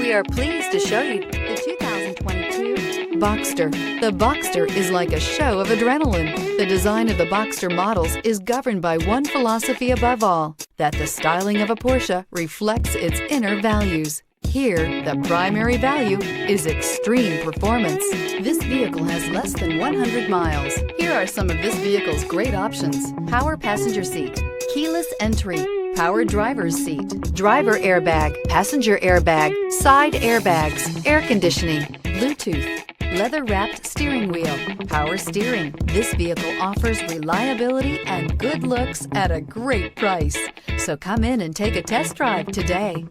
We are pleased to show you the 2022 Boxster. The Boxster is like a show of adrenaline. The design of the Boxster models is governed by one philosophy above all, that the styling of a Porsche reflects its inner values. Here, the primary value is extreme performance. This vehicle has less than 100 miles. Here are some of this vehicle's great options: power passenger seat, keyless entry, power driver's seat, driver airbag, passenger airbag, side airbags, air conditioning, Bluetooth, leather-wrapped steering wheel, power steering. This vehicle offers reliability and good looks at a great price. So come in and take a test drive today.